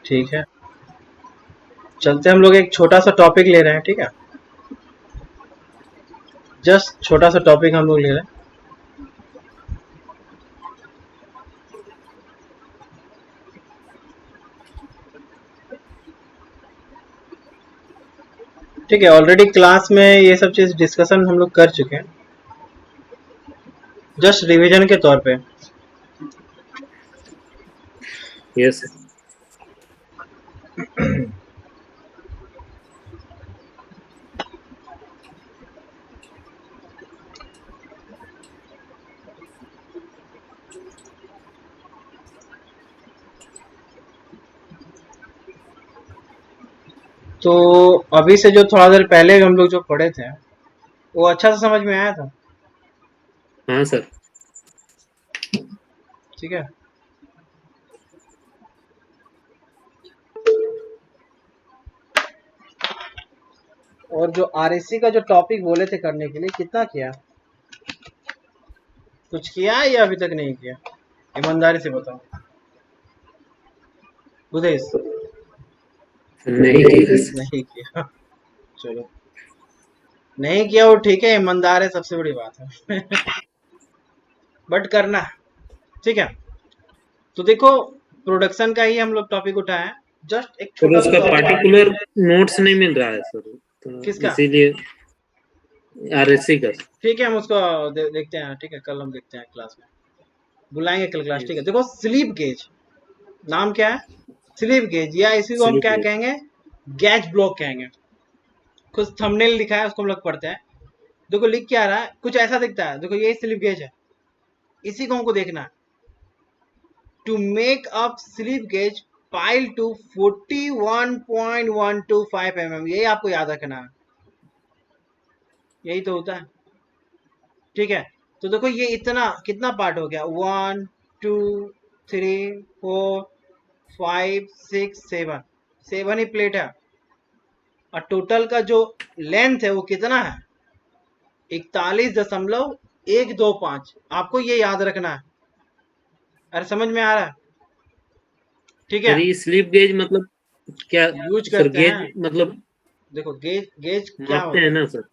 ठीक है, चलते हम लोग एक छोटा सा टॉपिक ले रहे हैं, ठीक है। जस्ट छोटा सा टॉपिक हम लोग ले रहे हैं। ठीक है, ऑलरेडी क्लास में ये सब चीज डिस्कशन हम लोग कर चुके हैं, जस्ट रिवीजन के तौर पे। यस। तो अभी से जो थोड़ा देर पहले हम लोग जो पढ़े थे वो अच्छा से समझ में आया था, हाँ सर। ठीक है। और जो आरएससी का जो टॉपिक बोले थे करने के लिए, कितना किया? कुछ किया या अभी तक नहीं किया? ईमानदारी से बताओ उदेश। नहीं किया सर। नहीं किया, चलो। नहीं किया वो ठीक है, ईमानदार है, सबसे बड़ी बात है। बट करना है, ठीक है। तो देखो, प्रोडक्शन का ही हम लोग टॉपिक उठाए हैं, जस्ट एक पर छोटा सा उसका टॉपिक। पार्टिकुलर नोट्स नहीं मिल रहा है सर, तो किसका? इसीलिए आरएससी का। ठीक है, हम उसको देखते हैं, ठीक है, कल हम देखते हैं क्लास में, बुलाएंगे कल क्लास, ठीक है। यस। देखो, स्लीप गेज नाम क्या है? स्लीप गेज, या इसी को हम क्या स्लीप। कहेंगे? गैज ब्लॉक कहेंगे। कुछ थंबनेल लिखा है, उसको हम लोग पढ़ते हैं। देखो लिख क्या रहा है, कुछ ऐसा दिखता है। देखो ये स्लिप गेज है, इसी को हमको देखना है। To make up slip gauge pile to 41.125 mm, यही आपको याद रखना है, यही तो होता है, ठीक है। तो देखो ये इतना कितना पार्ट हो गया, 1 2 3 4 5 6 7, 7 ही प्लेट है। और टोटल का जो लेंथ है वो कितना है? 41.125। आपको ये याद रखना है। अरे समझ में आ रहा है? ठीक है। सर ये स्लीप गेज मतलब क्या? यूज सर करते हैं। गेज मतलब देखो गेज गेज क्या मापते होता हैं है? ना सर?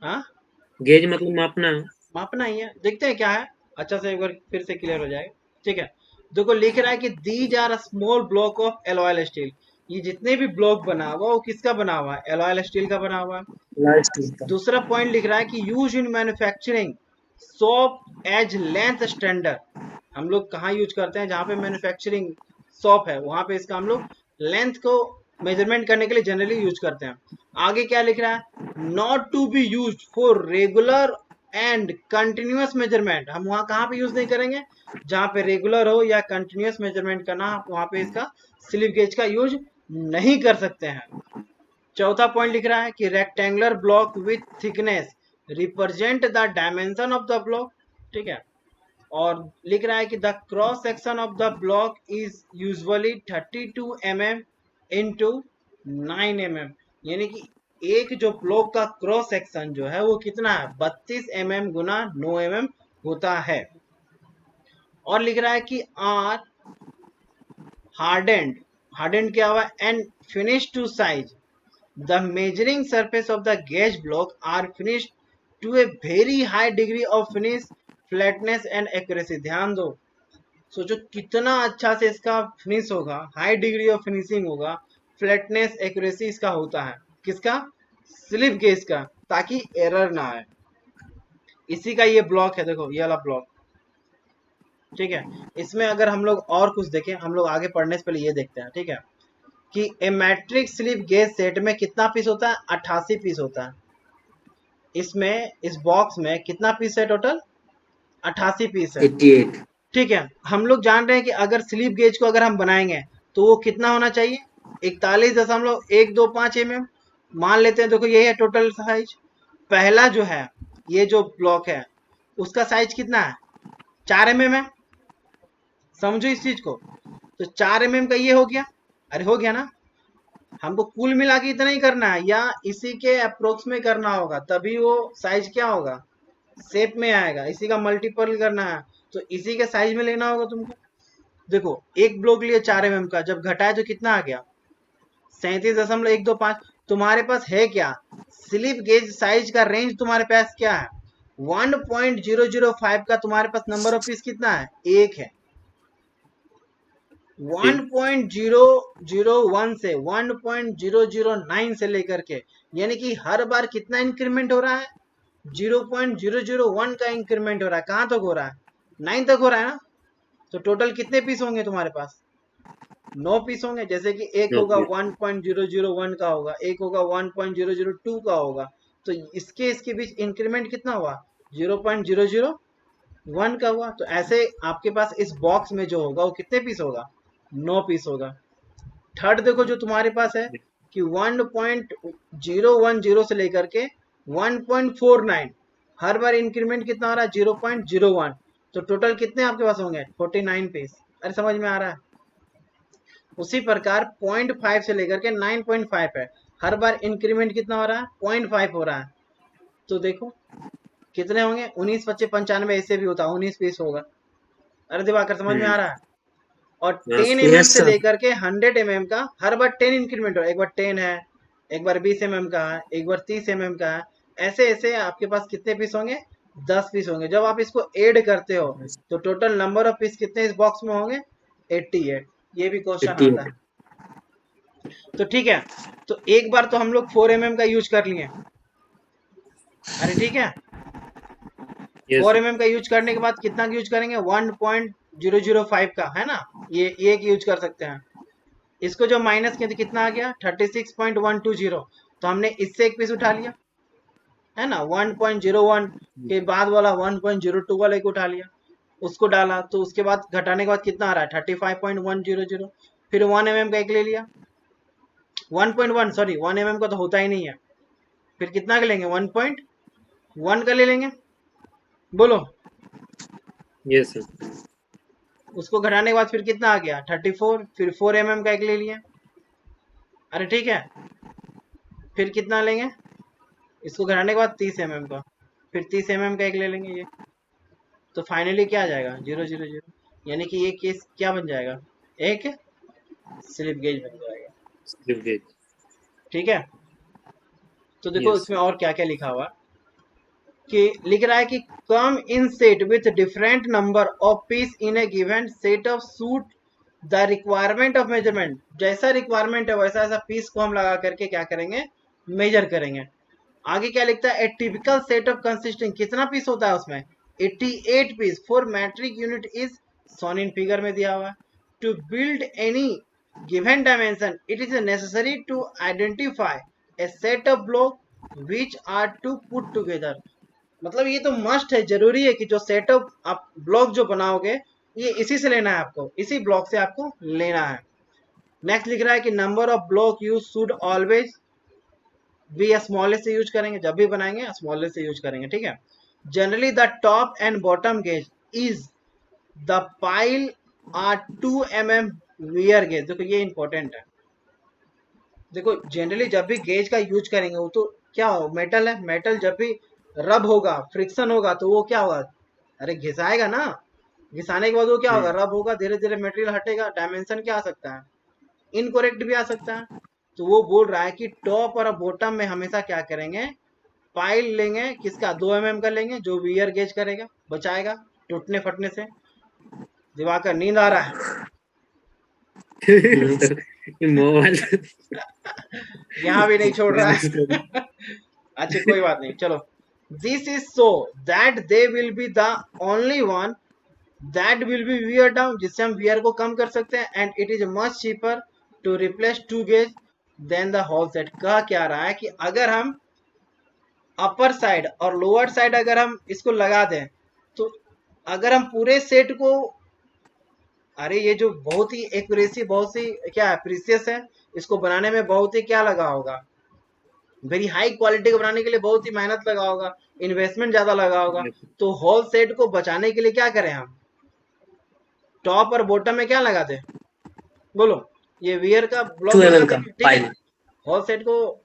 हाँ, गेज मतलब मापना। मापना ही है। देखते हैं क्या है, अच्छा से एक बार फिर से क्लियर हो जाएगा, ठीक है। देखो लिख रहा है कि these are small block of alloy steel. ये जितने भी ब्लॉक बना हुआ वो किसका बना हुआ है? एलॉयल स्टील का बना हुआ है। लास्ट का। दूसरा पॉइंट लिख रहा है कि use in manufacturing shop as length standard. हम लोग कहाँ यूज करते हैं? जहाँ पे मैन्युफैक्चरिंग शॉप है वहां पे इसका हम लोग लेंथ को मेजरमेंट करने के लिए जनरली यूज करते हैं। आगे क्या लिख रहा है? Not to be use for regular and continuous measurement. हम वहां कहाँ पे यूज नहीं करेंगे? जहाँ पे रेगुलर हो या कंटिन्यूअस मेजरमेंट करना, वहां पे इसका स्लिप गेज का यूज नहीं कर सकते हैं। चौथा पॉइंट लिख रहा है कि rectangular block with thickness represent the dimension of the block, ठीक है। और लिख रहा है कि the cross section of the block is usually 32 mm into 9 mm, यानी कि एक जो ब्लॉक का क्रॉस सेक्शन जो है वो कितना है? 32 mm गुना 9 mm होता है। और लिख रहा है कि आर हार्डेंड, हार्डेंड क्या हुआ? And finish to size the measuring surface of the gauge block are finished to a very high degree of finish, flatness and accuracy। ध्यान दो, सोचो कितना अच्छा से इसका फिनिश होगा, हाई डिग्री ऑफ फिनिशिंग होगा, फ्लैटनेस एक्यूरेसी इसका होता है। किसका? स्लिप गेज का, ताकि एरर ना आए। इसी का ये ब्लॉक है, देखो ये वाला ब्लॉक, ठीक है। इसमें अगर हम लोग और कुछ देखें, हम लोग आगे पढ़ने से पहले ये देखते हैं, ठीक है, कि ए मैट्रिक स्लिप गेज सेट में कितना पीस होता है? 88 पीस होता है। इसमें इस बॉक्स में कितना पीस है टोटल? 88 पीस है, 88। ठीक है। हम लोग जान रहे हैं कि अगर स्लीप गेज को अगर हम बनाएंगे तो वो कितना होना चाहिए? 41.125 mm मान लेते हैं। देखो यही है टोटल साइज। पहला जो है, ये जो ब्लॉक है उसका साइज कितना है? 4 mm है। समझो इस चीज को। तो 4 mm का ये हो गया, अरे हो गया ना। हमको कुल मिला के इतना ही करना है या इसी के अप्रोक्स में करना होगा, तभी वो साइज क्या होगा? शेप में आएगा। इसी का मल्टीपल करना है तो इसी के साइज में लेना होगा तुमको। देखो एक ब्लॉक लिए 4 mm का, जब घटाए तो कितना आ गया 37.125। तुम्हारे पास है क्या, स्लिप गेज साइज का रेंज तुम्हारे पास क्या है 1.005 का, तुम्हारे पास नंबर ऑफ पीस कितना है, एक है। 1.001 से 1.009 से लेकर के, यानी कि हर बार कितना इंक्रीमेंट हो रहा है, 0.001 का इंक्रीमेंट हो रहा है। कहां तक हो रहा है, 9 तक हो रहा है ना। तो टोटल कितने पीस होंगे तुम्हारे पास, 9 पीस होंगे। जैसे कि एक होगा ओके 1.001 का होगा, एक होगा 1.002 का होगा, तो इसके इसके बीच इंक्रीमेंट कितना हुआ, 0.001 का हुआ। तो ऐसे आपके पास इस बॉक्स में जो होगा वो कितने पीस होगा, 9 पीस होगा। थर्ड देखो जो तुम्हारे पास है कि 1.010 से लेकर के 1.49, हर बार इंक्रीमेंट कितना हो रहा है, 0.01। तो टोटल कितने आपके पास होंगे, 49 पीस। अरे समझ में आ रहा है। उसी प्रकार 0.5 से लेकर के 9.5 है, हर बार इंक्रीमेंट कितना हो रहा है, 0.5 हो रहा है। तो देखो कितने होंगे, 19 25 95, ऐसे भी होता है, 19 पीस होगा। अरे दिवाकर समझ में आ रहा है। और 10 mm यस से सर लेकर के 100 mm का हर बार 10 इंक्रीमेंट हो, एक बार 10 है, एक बार 20 mm का है, एक बार 30 mm का है। ऐसे ऐसे आपके पास कितने पीस होंगे, 10 पीस होंगे। जब आप इसको ऐड करते हो तो टोटल नंबर ऑफ पीस कितने इस बॉक्स में होंगे, 88। ये भी क्वेश्चन आता 88 है। तो ठीक है, तो एक बार तो हम लोग 4 mm का यूज कर लिए। अरे ठीक है, यस 4 सर mm का यूज करने के बाद कितना यूज करेंगे, 1.005 का है ना, ये एक यूज कर सकते हैं। इसको जो माइनस किया तो कितना आ गया, 36.120। तो हमने इससे एक पीस उठा लिया है ना, 1.01 के बाद वाला 1.02 वाले को उठा लिया, उसको डाला। तो उसके बाद घटाने के बाद कितना आ रहा है, 35.100। फिर 1 mm का एक ले लिया, 1.1 सॉरी 1 mm का तो होता ही नहीं है। फिर कितना का लेंगे, 1.1 का ले लेंगे, बोलो। यस सर उसको घटाने के बाद फिर कितना आ गया, 34। फिर 4 mm का एक ले लिया। अरे ठीक है, फिर कितना लेंगे, इसको घटाने के बाद 30 mm का, फिर 30 mm का एक ले लेंगे ये। तो फाइनली क्या आ जाएगा, 000, यानी कि ये केस क्या बन जाएगा, एक स्लिप गेज बन जाएगा। स्लिप गेज ठीक है, तो देखो यस इसमें और क्या क्या लिखा हुआ, कि लिख रहा है कि come in set with different number of piece in a given set of suit the requirement of measurement. जैसा रिक्वायरमेंट है वैसा ऐसा पीस को हम लगा करके क्या करेंगे, मेजर करेंगे। आगे क्या लिखता है, a typical set of consisting, कितना पीस होता है उसमें, 88 piece for metric unit is shown in figure में दिया हुआ है। To build any given dimension it is necessary to identify a set of block which are to put together. मतलब ये तो मस्ट है, जरूरी है कि जो सेट ऑफ आप ब्लॉक जो बनाओगे ये इसी से लेना है आपको, इसी ब्लॉक से आपको लेना है। नेक्स्ट लिख रहा है कि number of block use should always भी स्मॉलेस्ट से यूज करेंगे, जब भी बनाएंगे स्मॉलेस्ट से यूज करेंगे। ठीक है, generally the top and bottom gauge is the pile are 2 mm wear gauge. देखो ये इंपॉर्टेंट है। देखो जनरली जब भी गेज का यूज करेंगे वो तो क्या हो, मेटल है, मेटल जब भी रब होगा, फ्रिक्शन होगा, तो वो क्या होगा, अरे घिसाएगा ना, घिसाने के बाद वो क्या होगा, रब होगा, धीरे धीरे मटेरियल हटेगा, डायमेंशन क्या आ सकता है, इनकोरेक्ट भी आ सकता है। तो वो बोल रहा है कि टॉप और बॉटम में हमेशा क्या करेंगे, पाइल लेंगे, किसका, 2 mm का लेंगे, जो वियर गेज करेगा, बचाएगा टूटने फटने से। दिवाकर नींद आ रहा है। सर ये मोबाइल यहाँ भी नहीं छोड़ रहा बिजनेस है। अच्छा कोई बात नहीं, चलो। This is so that they will be the only one that will be wear down, जिससे हम वियर को कम कर सकते हैं। And it is much cheaper to replace two gauge than the whole set. कहा क्या रहा है कि अगर हम अपर साइड और लोअर साइड अगर हम इसको लगा दें, तो अगर हम पूरे सेट को, अरे ये जो बहुत ही एक्यूरेसी, बहुत सी क्या है, प्रीसियस है, इसको बनाने में बहुत ही क्या लगा होगा, वेरी हाई क्वालिटी को बनाने के लिए बहुत ही मेहनत लगा होगा, इन्वेस्टमेंट ज्यादा लगा होगा। तो होल सेट को बचाने के लिए क्या करें हम, टॉप और बॉटम में क्या लगा दें, बोलो, ये वियर का ब्लॉक 2 लगा mm दें। का ठीक है, पाइल होल सेट को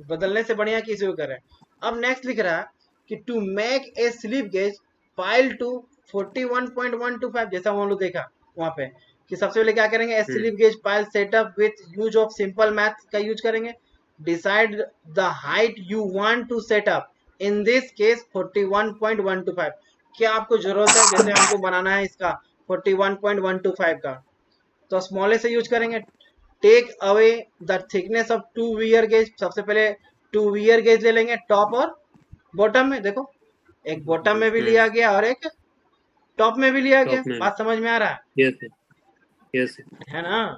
बदलने से बढ़िया किसी को करें। अब नेक्स्ट लिख रहा है कि to make a slip gauge pile to 41.125, जैसा हम लोग देखा वहां पे कि सबसे पहले क्या करेंगे, slip gauge pile setup with use of simple math का यूज करेंगे। Decide the height you want to set up, in this case 41.125। क्या आपको जरूरत है, जैसे हमको बनाना है इसका 41.125 का, तो स्मॉलेस्ट से यूज करेंगे। Take away the thickness of two wear gauge, सबसे पहले टू वियर गेज ले लेंगे, टॉप और बॉटम में। देखो एक बॉटम में भी लिया गया और एक टॉप में भी लिया गया, टॉप में बात समझ में आ रहा यस सर यस है ना।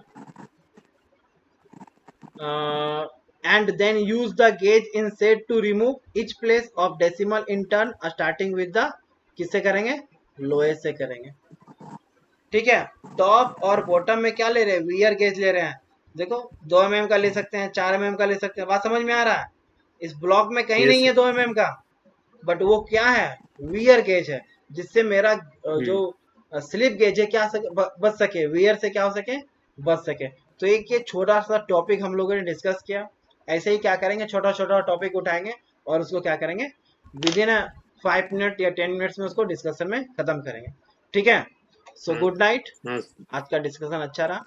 And then use the gauge in set to remove each place of decimal in turn, starting with the, किससे करेंगे, लोएस्ट से करेंगे। ठीक है, टॉप और बॉटम में क्या ले रहे हैं, वियर गेज ले रहे हैं। देखो 2 mm का ले सकते हैं, 4 mm का ले सकते हैं, बात समझ में आ रहा है। इस ब्लॉक में कहीं यस नहीं है 2 mm का, बट वो क्या है, वियर गेज है, जिससे मेरा जो स्लिप गेज है क्या बच सके, वियर से क्या हो सके, बच सके। तो एक ये छोटा सा टॉपिक हम लोगों ने डिस्कस किया। ऐसे ही क्या करेंगे, छोटा छोटा टॉपिक उठाएंगे और उसको क्या करेंगे, विद इन 5 मिनट या 10 मिनट्स में उसको डिस्कशन में खत्म करेंगे। ठीक है, सो गुड नाइट। हाँ आज का डिस्कशन अच्छा रहा।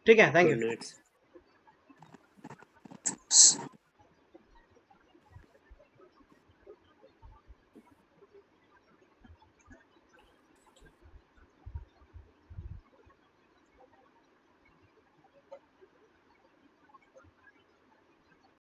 ठीक है, थैंक गुड यू। नाइट।